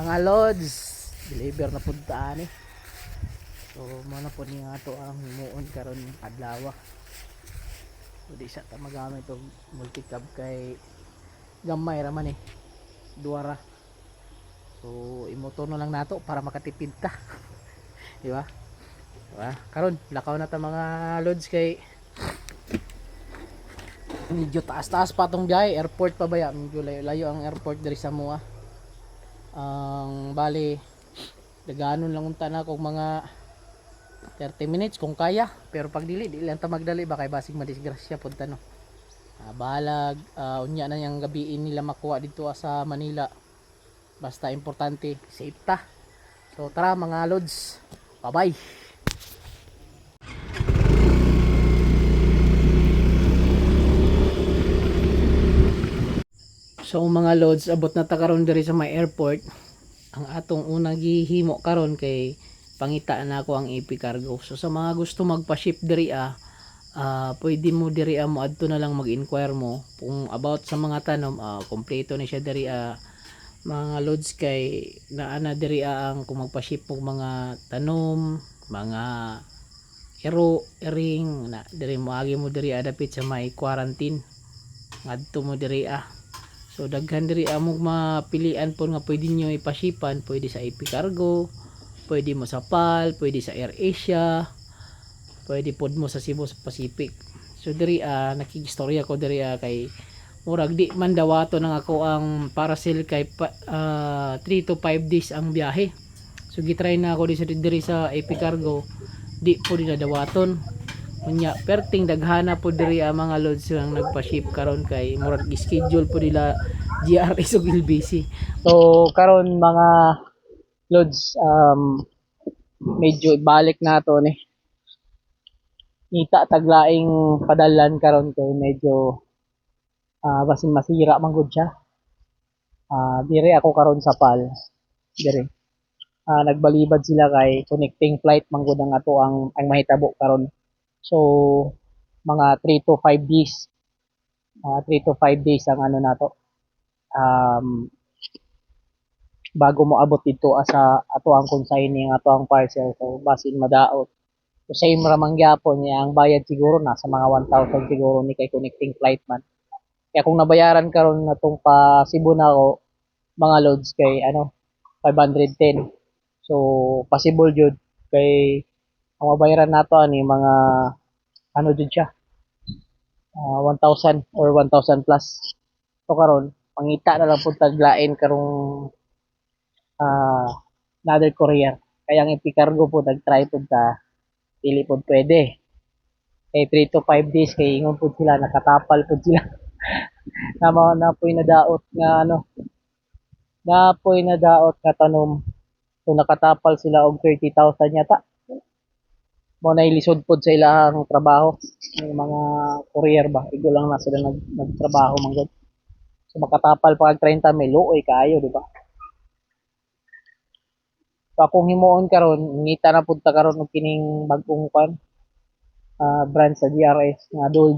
Mga lods, deliver na puntaan eh. So muna po niya to ang himuon karon adlaw. So di siya ta magamit og multicab kay gamay raman eh. Duara. So imotor na lang nato para makatipid ta. Di ba? Diba? Karon lakaw na ta mga lods kay medyo taas-taas pa tong biyahe, airport pa ba ya? Medyo layo ang airport diri sa Mua. Ang bali daganon lang unta na kog mga 30 minutes kung kaya, pero pag dili lang ta magdali ba kay basig madisgrasya punta no. Balag unya na yang gabiin nila makuha dito sa Manila. Basta importante safe ta. So tara mga lods, bye bye. So mga loads, abot na ta karon diri sa may airport. Ang atong unang gihimo karon kay pangita na ako ang AP Cargo. So sa mga gusto magpa-ship diri pwede mo diri mo adto na lang mag-inquire mo kung about sa mga tanom. Kompleto ni siya diri mga loads kay naana diri ang kung magpa-ship mo mga tanom, mga ero, ering na diri mo agi mo diri dapit sa may quarantine. Ngadto mo diri So daghan diri among mapilian po nga pwede nyo ipashipan, pwede sa AP Cargo, pwede mo sa PAL, pwede sa AirAsia, pwede pod mo sa Cebu Pacific. So diri nakigistorya ko diri kay murag di man dawato nang ako ang parcel kay 3 to 5 days ang biyahe. So gitry na ako diri sa AP Cargo, di po nila dawaton. Unya perting daghana po diri mga loads lang nagpa-ship karon kay murag schedule po nila GRS ug LBC. So karon mga loads medyo ibalik nato ni kita taglaing padalan karon kay medyo basin masira man gud siya. Dire ako karon sa PAL dire. Nagbalibad sila kay connecting flight man gud ang ato ang mahitabo karon. So mga 3 to 5 days 3 to 5 days ang ano nato bago mo abot dito sa ato ang consigning ato ang parcel. So basin madaot so same ra man gyapon niya ang bayad siguro nasa mga 1,000 siguro ni kay connecting flight man. Kaya kung nabayaran karon natong pa Cebu na ako mga loads kay 510. So possible jud kay ang mabayaran nato ani mga jud siya 1,000 or 1,000 plus. So karon pangita na lang pud taglain karong another courier. Kaya ang AP Cargo po nag-try pud ta dili pud pwede. Kay 3 to 5 days kay ingon pud sila nakatapal pud sila. na po'y nadaot nga na po'y nadaot nga tanom. So nakatapal sila og 30,000 yata. Mo na ilisod pod sa ilang trabaho ng mga courier ba igo lang na sila nagtrabaho man gud. So makatapal pa kag 30 may luoy kaayo di ba? So akong himuon karon ngita na pud ta karon og kining bag-ong brand sa GRS nga Dool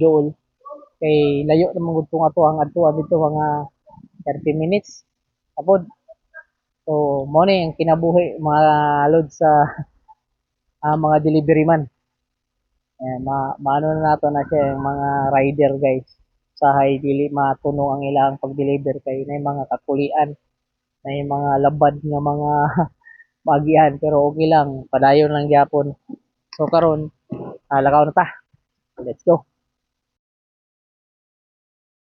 kay layo naman gud tong ato ang adto dito mga 30 minutes apod. So mo ni ang kinabuhi mga load sa mga delivery man. Maano na nato na siya yung mga rider guys. Sahay dili matuno ang ilang pag-deliver kay na mga kakulian, na yung mga labad nga mga bagihan pero okay lang, padayon lang gyapon. So karon lakaw na ta. Let's go.